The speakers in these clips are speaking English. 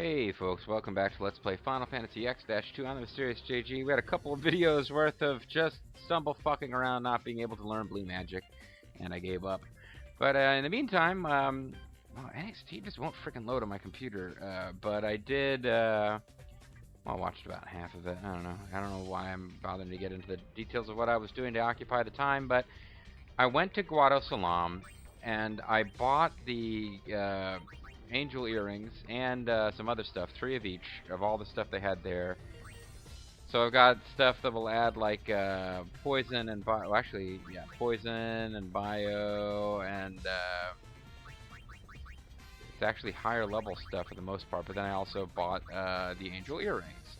Hey folks, welcome back to Let's Play Final Fantasy X-2. I'm the Mysterious JG. We had a couple of videos worth of just stumble fucking around not being able to learn blue magic, and I gave up. But in the meantime, well, NXT just won't freaking load on my computer. But I did, well, I watched about half of it. I don't know why I'm bothering to get into the details of what I was doing to occupy the time, but I went to Guado Salam, and I bought the angel earrings and some other stuff, 3 of each of all the stuff they had there. So I've got stuff that will add like poison and bio, well, actually, yeah, poison and bio, and it's actually higher level stuff for the most part. But then I also bought the angel earrings.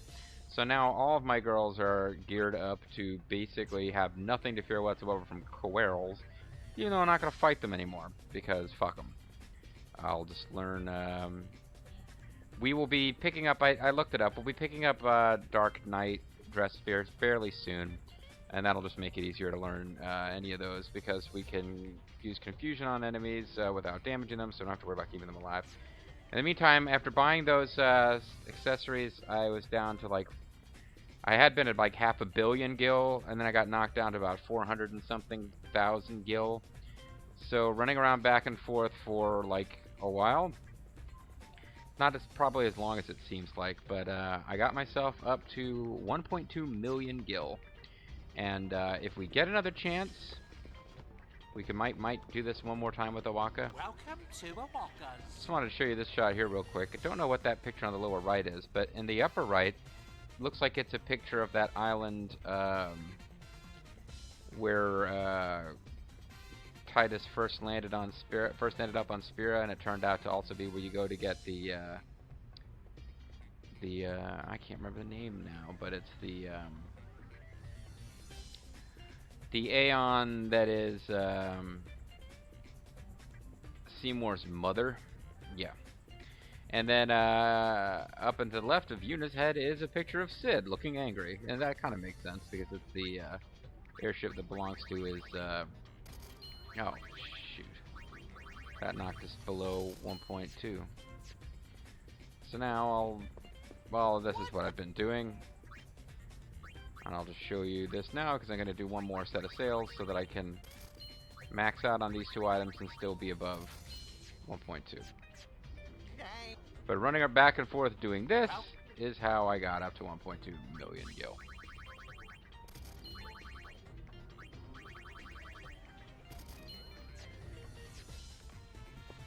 So now all of my girls are geared up to basically have nothing to fear whatsoever from Coerls. You know, I'm not gonna fight them anymore because fuck them. I'll just learn. We will be picking up. I looked it up. We'll be picking up Dark Knight dressphere fairly soon, and that'll just make it easier to learn any of those because we can use confusion on enemies without damaging them, so we don't have to worry about keeping them alive. In the meantime, after buying those accessories, I was down to like. I had been at like 500 million gil, and then I got knocked down to about 400 and something thousand gil. So running around back and forth for like a while, not as probably as long as it seems like, but I got myself up to 1.2 million gil, and if we get another chance, we might do this one more time with Awaka. Welcome to Awaka's. Just wanted to show you this shot here real quick. I don't know what that picture on the lower right is, but in the upper right, looks like it's a picture of that island where Titus first landed up on Spira, and it turned out to also be where you go to get the I can't remember the name now, but it's the Aeon that is Seymour's mother. Yeah. And then up and to the left of Yuna's head is a picture of Sid looking angry, and that kind of makes sense because it's the airship that belongs to his oh, shoot. That knocked us below 1.2. So now well, this is what I've been doing. And I'll just show you this now because I'm going to do one more set of sails so that I can max out on these 2 items and still be above 1.2. But running back and forth doing this is how I got up to 1.2 million gil.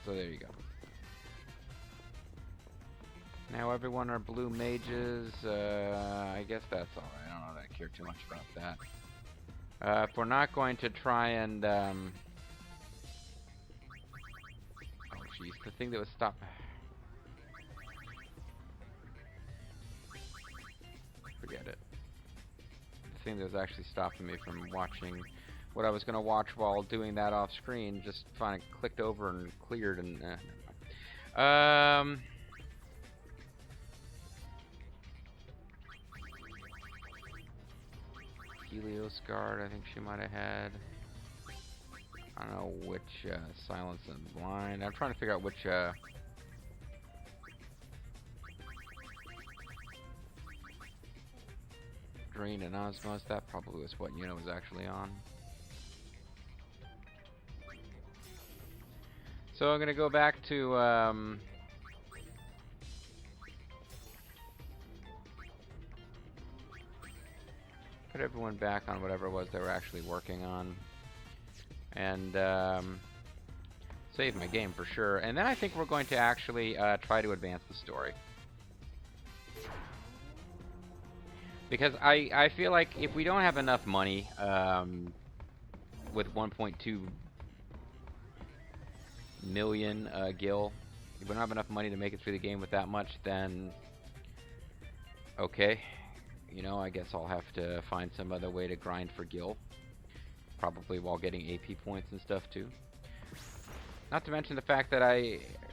So there you go. Now everyone are blue mages. I guess that's alright. I don't know that I care too much about that. If we're not going to try and oh jeez, the thing that was stop. Forget it. The thing that was actually stopping me from watching what I was going to watch while doing that off screen just finally clicked over and cleared and Helios Guard, I think she might have had. I don't know which Silence and Blind. I'm trying to figure out which Drain and Osmos. That probably was what Yuna was actually on. So I'm gonna go back to put everyone back on whatever it was they were actually working on, and save my game for sure. And then I think we're going to actually try to advance the story, because I feel like if we don't have enough money with 1.2 million gil, if we don't have enough money to make it through the game with that much, then okay, you know, I guess I'll have to find some other way to grind for gil, probably while getting AP points and stuff too. Not to mention the fact that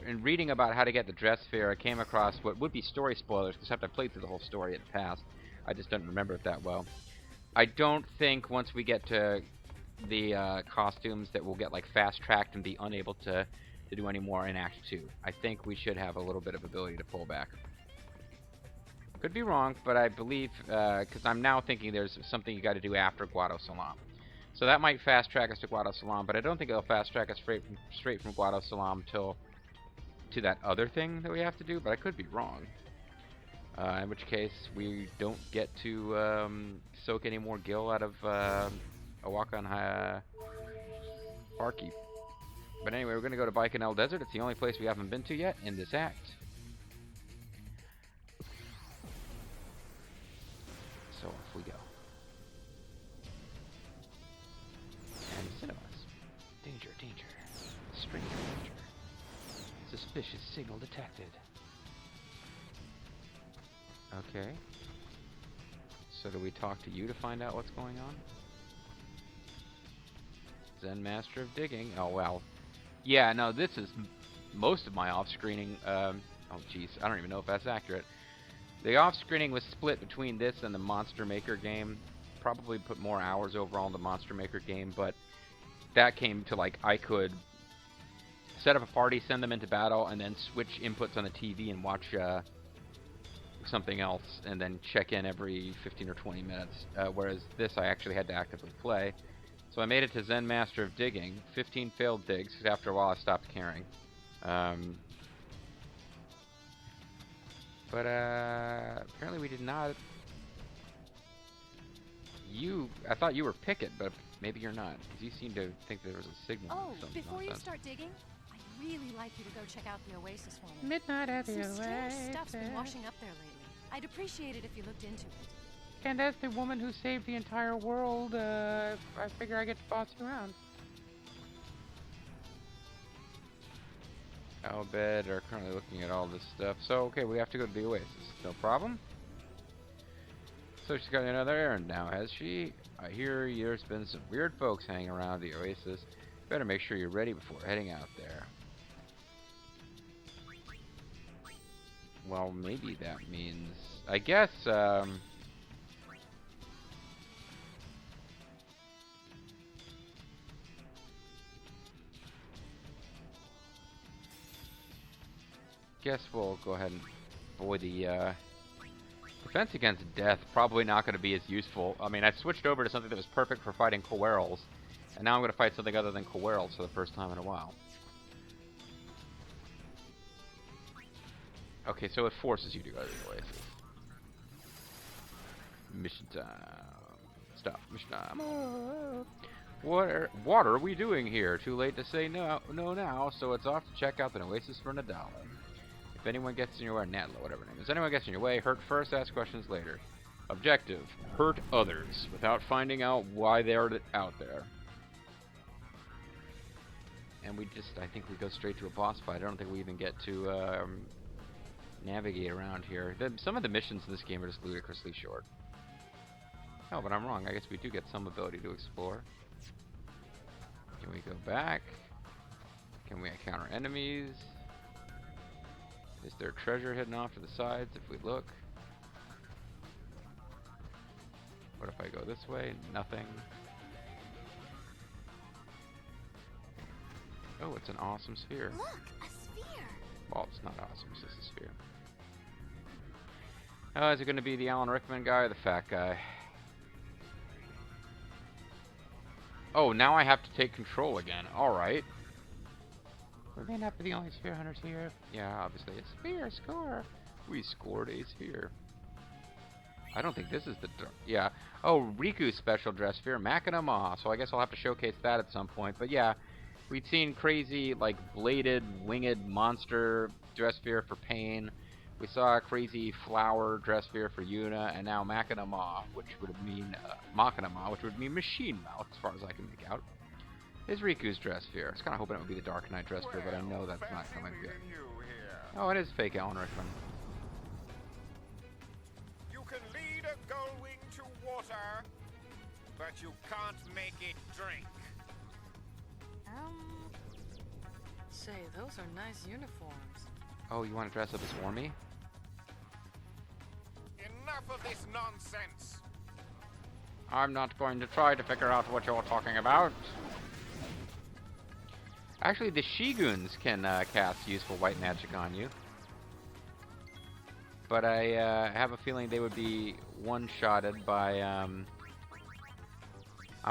in reading about how to get the dressphere, I came across what would be story spoilers, except I played through the whole story in the past. I just don't remember it that well. I don't think once we get to the costumes that we'll get like fast-tracked and be unable to to do any more in Act 2. I think we should have a little bit of ability to pull back. Could be wrong, but I believe, because I'm now thinking there's something you got to do after Guado Salam. So that might fast track us to Guado Salam, but I don't think it'll fast track us straight from Guado Salam to that other thing that we have to do, but I could be wrong. In which case, we don't get to soak any more gil out of Awakan Barkeep. But anyway, we're going to go to Bikanel Desert. It's the only place we haven't been to yet in this act. So off we go. And cinemas. Danger, danger. Stranger danger. Suspicious signal detected. Okay. So do we talk to you to find out what's going on? Zen Master of Digging. Oh, well. Yeah, no, this is most of my off-screening. Oh, jeez. I don't even know if that's accurate. The off-screening was split between this and the Monster Maker game. Probably put more hours overall in the Monster Maker game, but that came to, like, I could set up a party, send them into battle, and then switch inputs on the TV and watch something else, and then check in every 15 or 20 minutes. Whereas this, I actually had to actively play. So I made it to Zen Master of Digging. 15 failed digs, because after a while I stopped caring. But apparently we did not... I thought you were Pickett, but maybe you're not, because you seem to think there was a signal. Oh, before you start digging, I'd really like you to go check out the Oasis for me. Midnight at the Some Oasis. strange stuff's been washing up there lately. I'd appreciate it if you looked into it. And as the woman who saved the entire world, I figure I get to boss you around. Albed are currently looking at all this stuff. So, okay, we have to go to the Oasis. No problem. So she's got another errand now, has she? I hear there's been some weird folks hanging around the Oasis. Better make sure you're ready before heading out there. Well, maybe that means... I guess, guess we'll go ahead and... Boy, the, defense against death probably not going to be as useful. I mean, I switched over to something that was perfect for fighting Coerls, and now I'm going to fight something other than Coerls for the first time in a while. Okay, so it forces you to go to the Oasis. Mission time. Stop. Mission time. What are we doing here? Too late to say no now, so it's off to check out the Oasis for Nadala. If anyone gets in your way, Natla, whatever her name is. Anyone gets in your way, hurt first, ask questions later. Objective, hurt others without finding out why they're out there. And we just, I think we go straight to a boss fight. I don't think we even get to navigate around here. Some of the missions in this game are just ludicrously short. Oh, but I'm wrong. I guess we do get some ability to explore. Can we go back? Can we encounter enemies? Is there treasure hidden off to the sides if we look? What if I go this way? Nothing. Oh, it's an awesome sphere. Look, a sphere! Well, it's not awesome, it's just a sphere. Oh, is it going to be the Alan Rickman guy or the fat guy? Oh, now I have to take control again. Alright. We may not be the only sphere hunters here. Yeah, obviously. A sphere score. We scored a sphere. I don't think this is the... Yeah. Oh, Riku's special dress sphere. Makinama. So I guess I'll have to showcase that at some point. But yeah, we'd seen crazy, like, bladed, winged monster dress sphere for Pain. We saw a crazy flower dress sphere for Yuna. And now Makinama, which would mean... Makinama, which would mean machine mouth, as far as I can make out. Is Riku's dress sphere. I was kind of hoping it would be the Dark Knight dress sphere, but I know that's not coming good. Oh, it is fake Alan Rickman. You can lead a gullwing to water, but you can't make it drink. Say, those are nice uniforms. Oh, you want to dress up as Wormy? Enough of this nonsense. I'm not going to try to figure out what you're talking about. Actually, the Shiguns can cast useful white magic on you. But I have a feeling they would be one-shotted by... I'm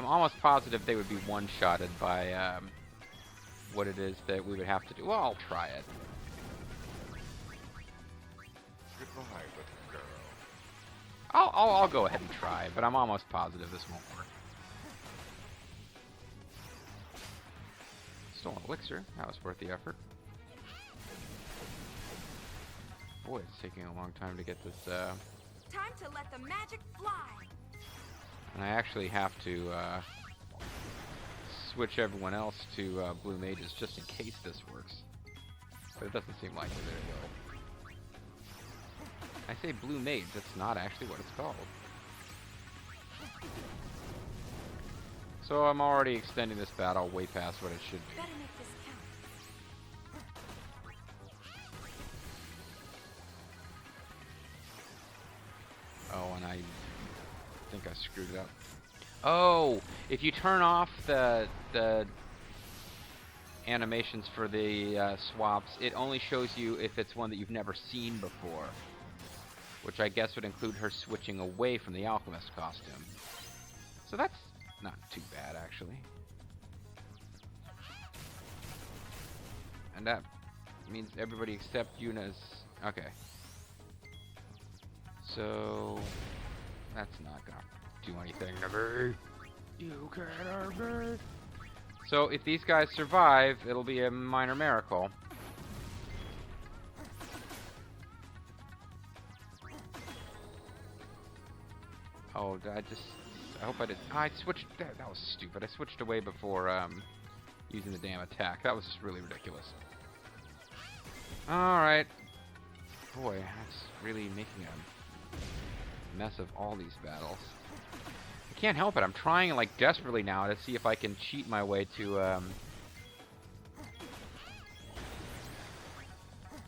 almost positive they would be one-shotted by what it is that we would have to do. Well, I'll try it. Goodbye, little girl. I'll go ahead and try, but I'm almost positive this won't work. Stolen elixir. That was worth the effort. Boy, it's taking a long time to get this, Time to let the magic fly. And I actually have to, switch everyone else to, blue mages just in case this works. But it doesn't seem likely that it will. I say blue mage, that's not actually what it's called. So I'm already extending this battle way past what it should be. Better make this count. Oh, and I think I screwed it up. Oh, if you turn off the animations for the swaps, it only shows you if it's one that you've never seen before. Which I guess would include her switching away from the alchemist costume. So that's not too bad, actually. And that means everybody except Yuna's... Okay. So... that's not gonna do anything to me. You can't hurt me. So if these guys survive, it'll be a minor miracle. Oh, I hope I did. I switched. That was stupid. I switched away before using the damn attack. That was just really ridiculous. Alright. Boy, that's really making a mess of all these battles. I can't help it. I'm trying like desperately now to see if I can cheat my way to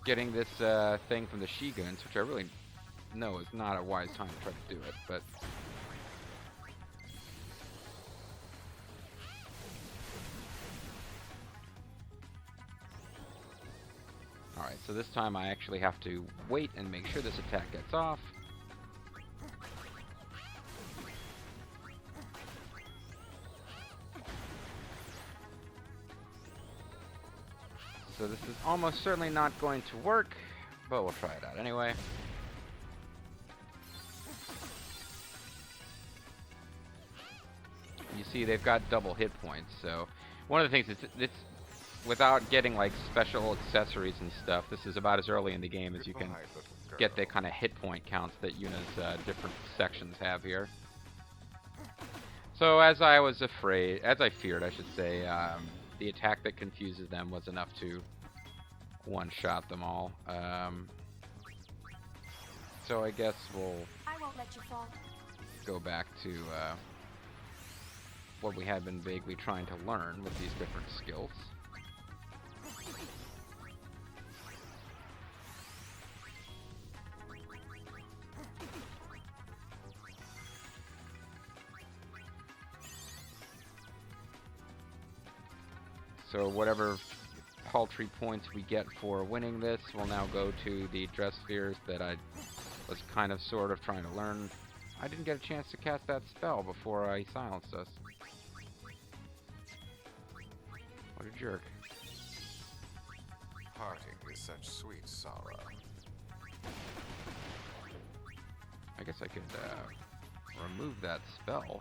getting this thing from the Shiguns, which I really know is not a wise time to try to do it, but... Alright, so this time I actually have to wait and make sure this attack gets off. So this is almost certainly not going to work, but we'll try it out anyway. You see they've got double hit points, so one of the things is it's without getting like special accessories and stuff, this is about as early in the game as you can get the kind of hit point counts that Yuna's different sections have here. So as I feared, I should say, the attack that confuses them was enough to one-shot them all. So I guess we'll I won't let you fall. go back to what we had been vaguely trying to learn with these different skills. So whatever paltry points we get for winning this will now go to the dresspheres that I was kind of sort of trying to learn. I didn't get a chance to cast that spell before I silenced us. What a jerk. Parting is such sweet sorrow. I guess I could remove that spell.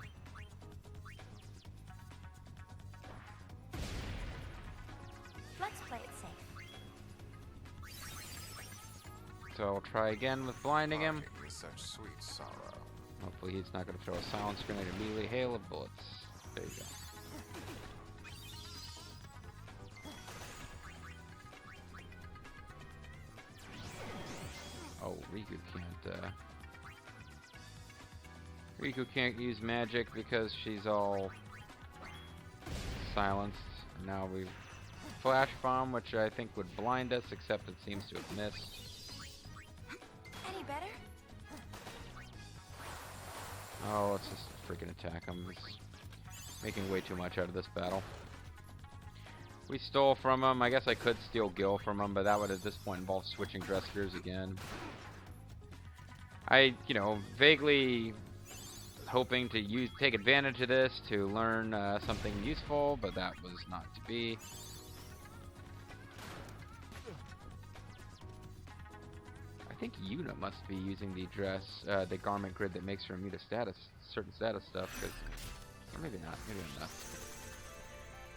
Let's play it safe. So I'll try again with blinding him. Parting is such sweet sorrow. Hopefully he's not going to throw a silence grenade immediately. Hail of bullets. There you go. Oh, Riku can't use magic because she's all silenced. Now we've flash bomb, which I think would blind us, except it seems to have missed. Any better? Oh, it's just a freaking attack. I'm just making way too much out of this battle. We stole from him. I guess I could steal Gil from him, but that would at this point involve switching dresspheres again. I, you know, vaguely hoping to take advantage of this to learn something useful, but that was not to be. I think Yuna must be using the garment grid that makes her immune to certain status stuff, or maybe not, maybe I'm not.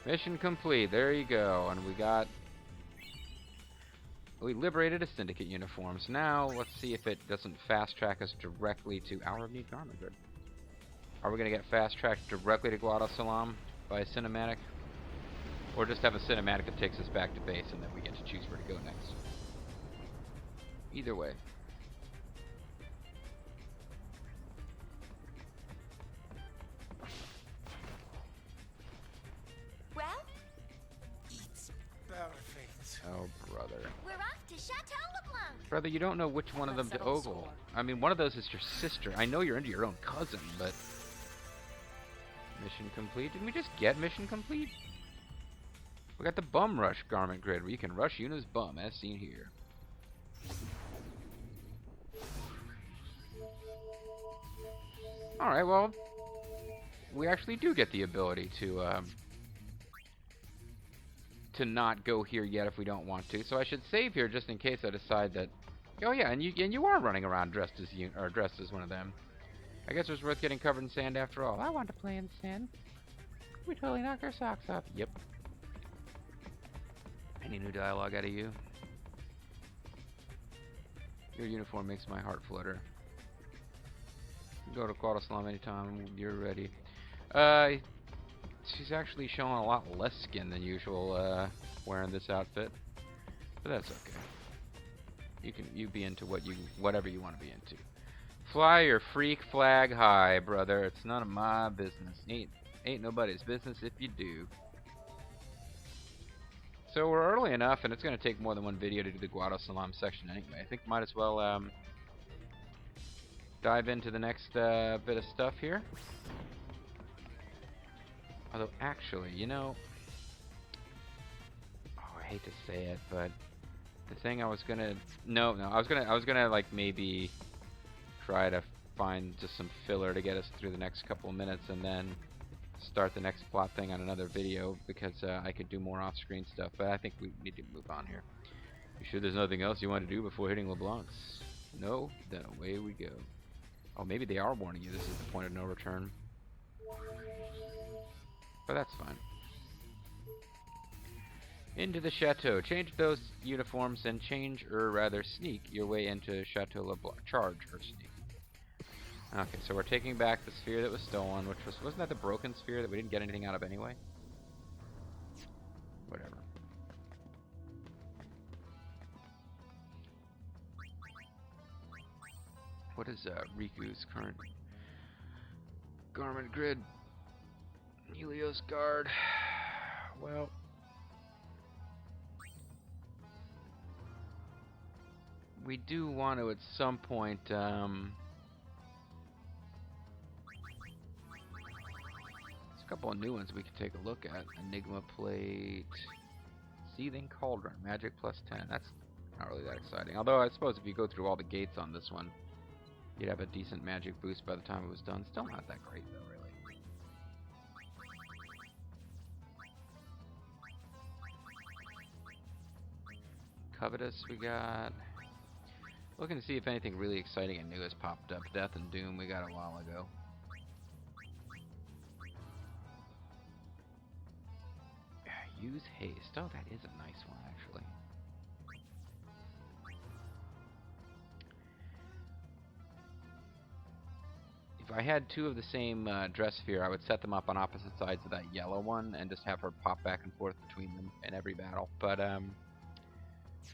Mission complete, there you go, and we liberated a syndicate uniform. So now, let's see if it doesn't fast track us directly to Hour of Need garment grid. Are we going to get fast tracked directly to Guadalsalam by a cinematic? Or just have a cinematic that takes us back to base and then we get to choose where to go next? Either way. Well, It's perfect. Oh, brother. we're off to Chateau LeBlanc. Brother, you don't know which one of them to ogle. I mean, one of those is your sister. I know you're into your own cousin, but... Mission complete? Didn't we just get mission complete? We got the bum rush garment grid where you can rush Yuna's bum, as seen here. Alright, well... We actually do get the ability to not go here yet if we don't want to. So I should save here just in case I decide that... Oh yeah, and you are running around dressed as one of them. I guess it was worth getting covered in sand after all. I want to play in the sand. We totally knocked our socks off. Yep. Any new dialogue out of you? Your uniform makes my heart flutter. Go to Guadalsalam anytime you're ready. She's actually showing a lot less skin than usual wearing this outfit. But that's okay. You be into whatever you want to be into. Fly your freak flag high, brother. It's none of my business. Ain't nobody's business if you do. So we're early enough, and it's going to take more than one video to do the Guadalsalam section anyway. I think might as well dive into the next bit of stuff here. Although, actually, you know... Oh, I hate to say it, but... The thing I was gonna... No, I was gonna, like, maybe... try to find just some filler to get us through the next couple of minutes and then start the next plot thing on another video because I could do more off-screen stuff, but I think we need to move on here. You sure there's nothing else you want to do before hitting LeBlanc's? No? Then away we go. Oh, maybe they are warning you this is the point of no return. But that's fine. Into the chateau. Change those uniforms and change, or rather sneak, your way into Chateau LeBlanc. Charge, or sneak. Okay, so we're taking back the sphere that was stolen, which wasn't that the broken sphere that we didn't get anything out of anyway? Whatever. What is Riku's current garment grid? Helios guard. Well... we do want to at some point, there's a couple of new ones we could take a look at. Enigma plate, Seething Cauldron, magic plus 10. That's not really that exciting. Although I suppose if you go through all the gates on this one, you'd have a decent magic boost by the time it was done. Still not that great though, really. Covetous we got. Looking to see if anything really exciting and new has popped up. Death and Doom we got a while ago. Use haste. Oh, that is a nice one, actually. If I had two of the same dressphere, I would set them up on opposite sides of that yellow one and just have her pop back and forth between them in every battle. But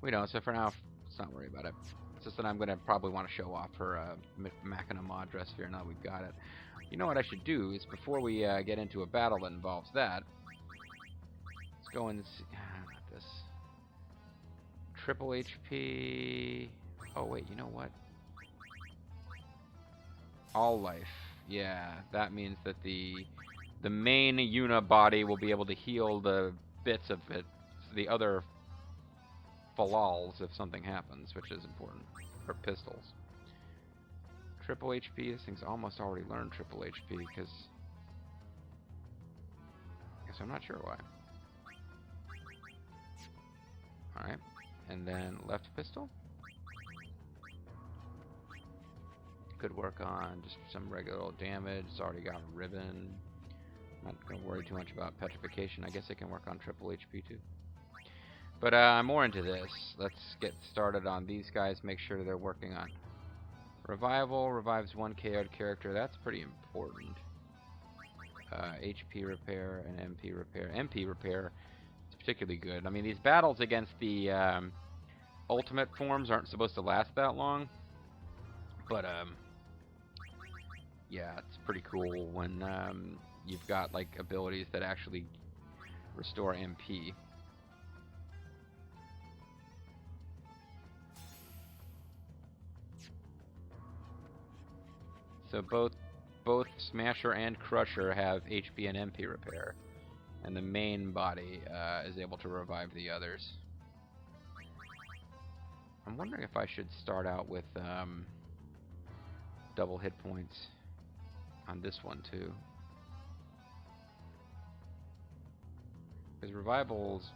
we don't. So for now, let's not worry about it. It's just that I'm going to probably want to show off her Machina mod dressphere now that we've got it. You know what I should do is before we get into a battle that involves that, let's go and see. Not this. Triple HP. Oh wait, you know what? All life. Yeah, that means that the main Yuna body will be able to heal the bits of it, the other falals if something happens, which is important. Or pistols. Triple HP, this thing's almost already learned triple HP, because... I guess I'm not sure why. Alright, and then left pistol. Could work on just some regular old damage. It's already got a ribbon. Not going to worry too much about petrification. I guess it can work on triple HP too. But I'm more into this. Let's get started on these guys. Make sure they're working on revival. Revives one KO'd character. That's pretty important. HP repair and MP repair. MP repair is particularly good. I mean, these battles against the ultimate forms aren't supposed to last that long. But yeah, it's pretty cool when you've got like abilities that actually restore MP. So both Smasher and Crusher have HP and MP repair, and the main body is able to revive the others. I'm wondering if I should start out with double hit points on this one too, because revival's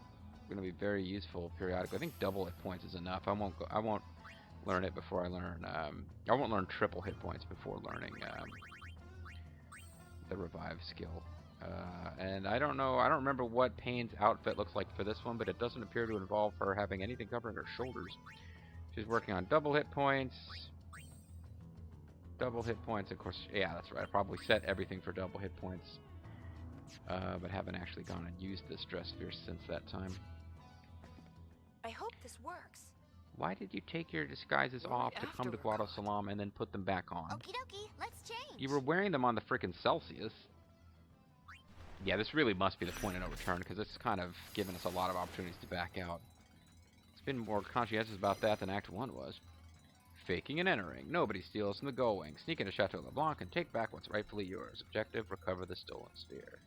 going to be very useful periodically. I think double hit points is enough. I won't learn it before I learn. I won't learn triple hit points before learning the revive skill. And I don't know. I don't remember what Payne's outfit looks like for this one, but it doesn't appear to involve her having anything covering her shoulders. She's working on double hit points. Double hit points, of course. Yeah, that's right. I probably set everything for double hit points, but haven't actually gone and used this dressphere since that time. I hope this works. Why did you take your disguises off to come to Guado Salam and then put them back on? Okie dokie, let's change. You were wearing them on the frickin' Celsius. Yeah, this really must be the point of no return, because it's kind of given us a lot of opportunities to back out. It's been more conscientious about that than Act 1 was. Faking and entering. Nobody steals from the going. Sneak into Chateau LeBlanc and take back what's rightfully yours. Objective, recover the stolen sphere.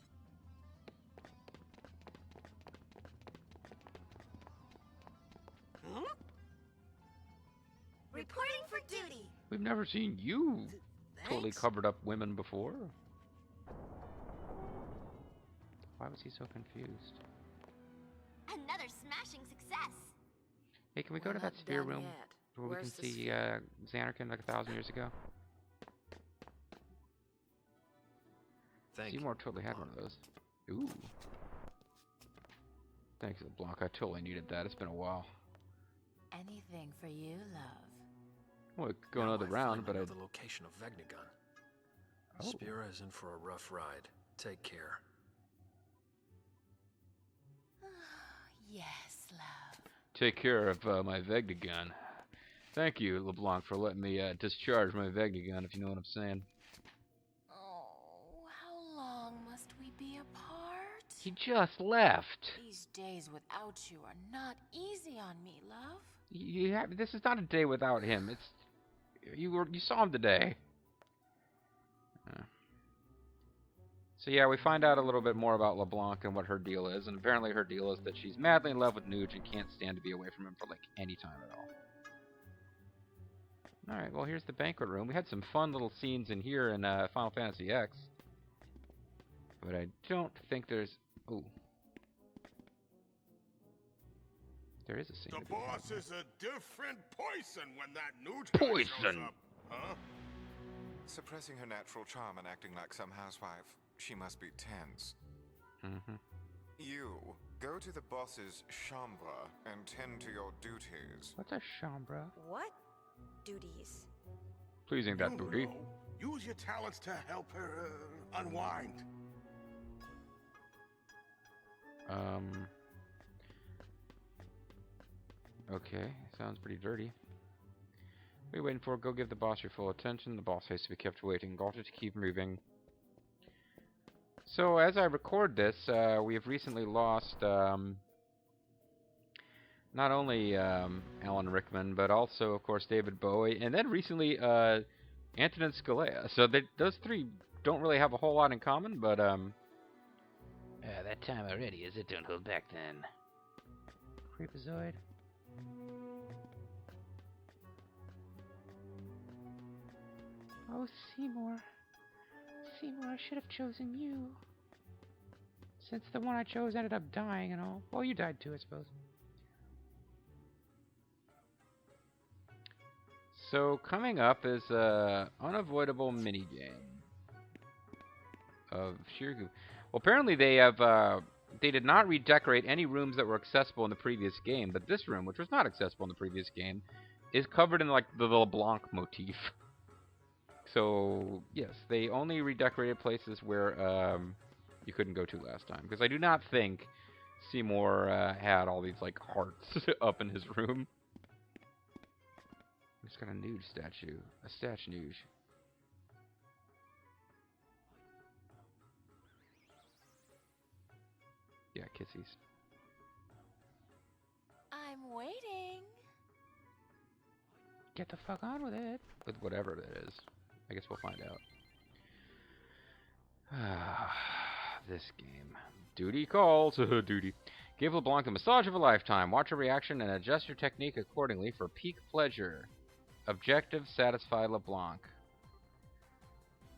Reporting for duty. We've never seen you totally covered up women before. Why was he so confused? Another smashing success. Hey, can we go to that sphere room where we can see Xanarkin like 1,000 years ago? Seymour totally had one of those. Ooh. Thanks, LeBlanc. I totally needed that. It's been a while. Anything for you, love. Well, we could go another round, but I... the location of Vegnagun. Oh. Spira is in for a rough ride. Take care. Yes, love. Take care of my Vegnagun. Thank you, LeBlanc, for letting me discharge my Vegnagun, if you know what I'm saying. Oh, how long must we be apart? He just left. These days without you are not easy on me, love. This is not a day without him. It's you saw him today. So yeah, we find out a little bit more about LeBlanc and what her deal is, and apparently her deal is that she's madly in love with Nuge and can't stand to be away from him for like any time at all. Alright, well here's the banquet room. We had some fun little scenes in here in Final Fantasy X. But I don't think there's... Ooh. There is a scene. The boss is a different poison when that new Poison! Up, huh? Suppressing her natural charm and acting like some housewife, she must be tense. Mm-hmm. You, go to the boss's chambre and tend to your duties. What's a chambre? What? Duties. Pleasing that booty. Use your talents to help her unwind. Okay, sounds pretty dirty. What are you waiting for? Go give the boss your full attention. The boss has to be kept waiting. Got to keep moving. So, as I record this, we have recently lost not only Alan Rickman, but also, of course, David Bowie, and then recently Antonin Scalia. So those three don't really have a whole lot in common, but That time already, is it? Don't hold back then. Creepazoid. Oh, Seymour. Seymour, I should have chosen you. Since the one I chose ended up dying and all. Well, you died too, I suppose. So, coming up is a unavoidable minigame of Shirgu. Well, apparently they have, they did not redecorate any rooms that were accessible in the previous game, but this room, which was not accessible in the previous game, is covered in, like, the LeBlanc motif. So, yes, they only redecorated places where, you couldn't go to last time. Because I do not think Seymour, had all these, like, hearts up in his room. He's got a nude statue. A statue nude. Yeah, kissies. I'm waiting. Get the fuck on with it. With whatever it is. I guess we'll find out. This game. Duty calls. Duty. Give LeBlanc the massage of a lifetime. Watch your reaction and adjust your technique accordingly for peak pleasure. Objective, satisfy LeBlanc.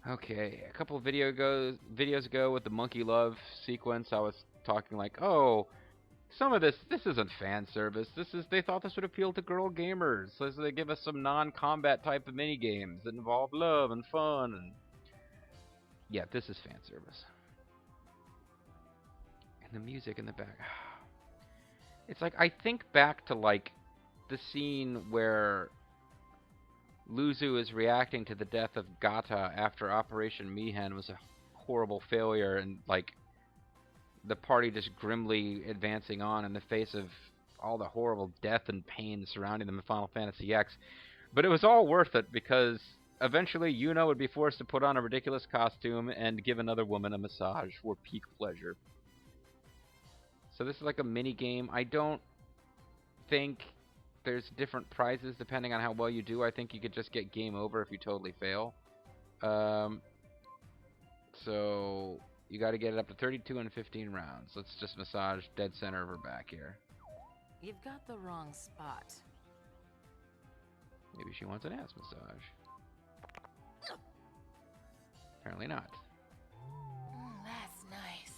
Okay, a couple of videos ago with the monkey love sequence, I was talking like, oh, some of this isn't fan service. They thought this would appeal to girl gamers. So they give us some non-combat type of mini games that involve love and fun. And yeah, this is fan service. And the music in the back. It's like, I think back to like the scene where Luzu is reacting to the death of Gata after Operation Mihan was a horrible failure, and like the party just grimly advancing on in the face of all the horrible death and pain surrounding them in Final Fantasy X. But it was all worth it because eventually Yuna would be forced to put on a ridiculous costume and give another woman a massage for peak pleasure. So this is like a mini game. I don't think there's different prizes depending on how well you do. I think you could just get game over if you totally fail. So you got to get it up to 32 and 15 rounds. Let's just massage dead center of her back here. You've got the wrong spot. Maybe she wants an ass massage. Apparently not. That's nice.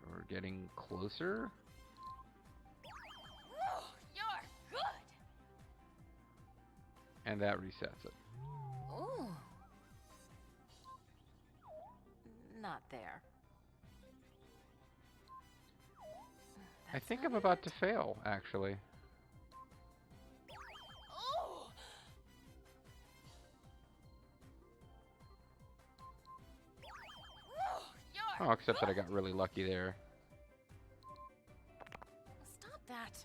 We're getting closer. You're good. And that resets it. Ooh. Not there. I think I'm about to fail, actually. Ooh. Oh, except that I got really lucky there. Stop that.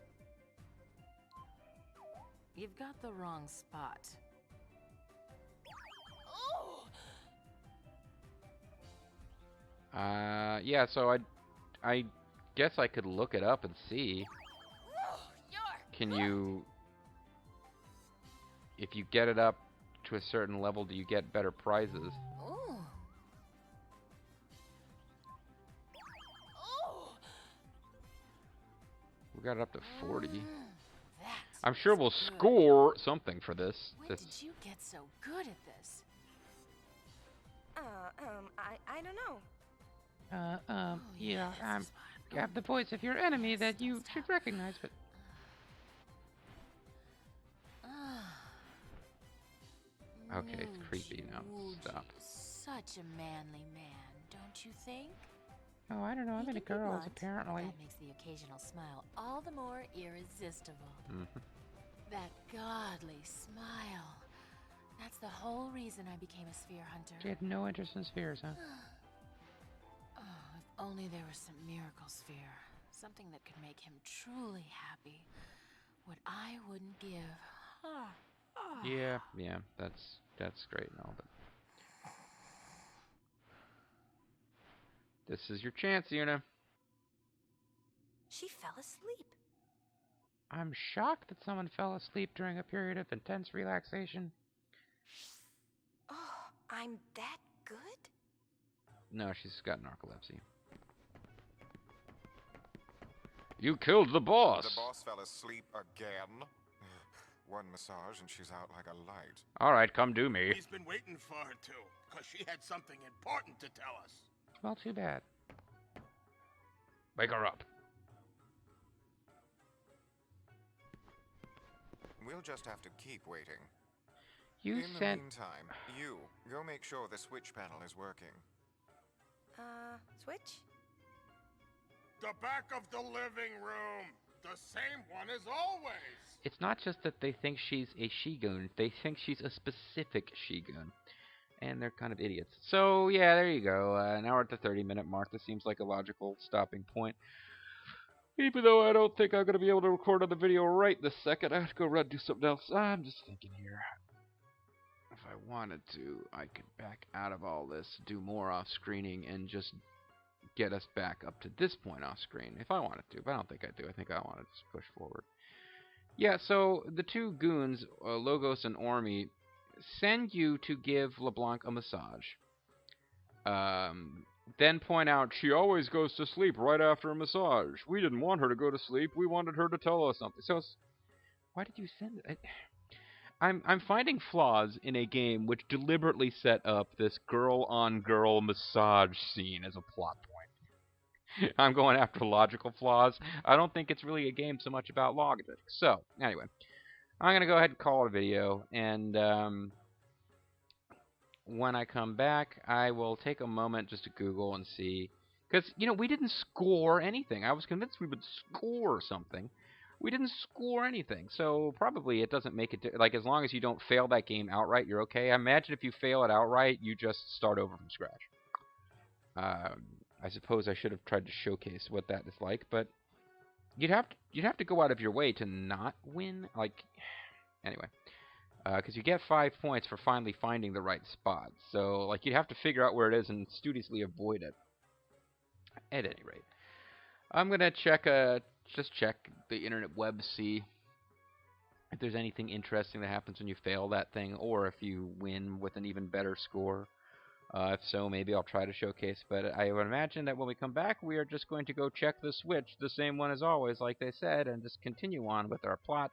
You've got the wrong spot. Yeah, so I guess I could look it up and see. Can you, if you get it up to a certain level, do you get better prizes? Ooh. We got it up to 40. That's I'm sure we'll good. score something for this. When did you get so good at this? I don't know. Yeah, this is you have the voice of your enemy that you should recognize, but Okay, it's creepy now. Stop. Such a manly man, don't you think? oh, I don't know, I'm He into can be girls, blunt, apparently. That makes the occasional smile all the more irresistible. Mhm. That godly smile. That's the whole reason I became a sphere hunter. She had no interest in spheres, huh? Oh, if only there was some miracle sphere. Something that could make him truly happy. What I wouldn't give. Yeah, that's great and all, but this is your chance, Yuna. She fell asleep. I'm shocked that someone fell asleep during a period of intense relaxation. Oh, I'm that good? No, she's got narcolepsy. You killed the boss. The boss fell asleep again. One massage and she's out like a light. All right, come do me. He's been waiting for her to, because she had something important to tell us. Well, too bad. Wake her up. We'll just have to keep waiting. You In the sent... meantime, you go make sure the switch panel is working. Switch? The back of the living room. The same one as always. It's not just that they think she's a she-goon. They think she's a specific she-goon. And they're kind of idiots. So, yeah, there you go. Now we're at the 30-minute mark. This seems like a logical stopping point. Even though I don't think I'm going to be able to record on the video right this second. I have to go run and do something else. I'm just thinking here. If I wanted to, I could back out of all this, do more off-screening, and just get us back up to this point off-screen. If I wanted to, but I don't think I do. I think I want to just push forward. Yeah, so the two goons, Logos and Ormy, send you to give LeBlanc a massage. Then point out, she always goes to sleep right after a massage. We didn't want her to go to sleep. We wanted her to tell us something. So, why did you send it? I'm finding flaws in a game which deliberately set up this girl-on-girl massage scene as a plot point. I'm going after logical flaws. I don't think it's really a game so much about logic. So, anyway, I'm going to go ahead and call it a video, and when I come back, I will take a moment just to Google and see. Because, you know, we didn't score anything. I was convinced we would score something. We didn't score anything. So probably it doesn't make it... Like, as long as you don't fail that game outright, you're okay. I imagine if you fail it outright, you just start over from scratch. I suppose I should have tried to showcase what that is like, but you'd have to go out of your way to not win. Like, anyway. Because you get 5 points for finally finding the right spot. So, like, you'd have to figure out where it is and studiously avoid it. At any rate. I'm going to just check the internet web, see if there's anything interesting that happens when you fail that thing, or if you win with an even better score. If so, maybe I'll try to showcase. But I would imagine that when we come back, we are just going to go check the switch, the same one as always, like they said, and just continue on with our plot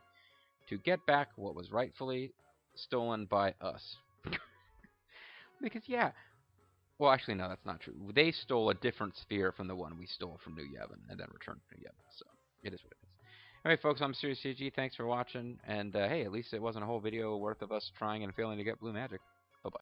to get back what was rightfully stolen by us. Because, yeah. Well, actually, no, that's not true. They stole a different sphere from the one we stole from New Yevon, and then returned to New Yevon. So, it is what it is. Anyway, folks, I'm Serious CG. Thanks for watching. And, hey, at least it wasn't a whole video worth of us trying and failing to get blue magic.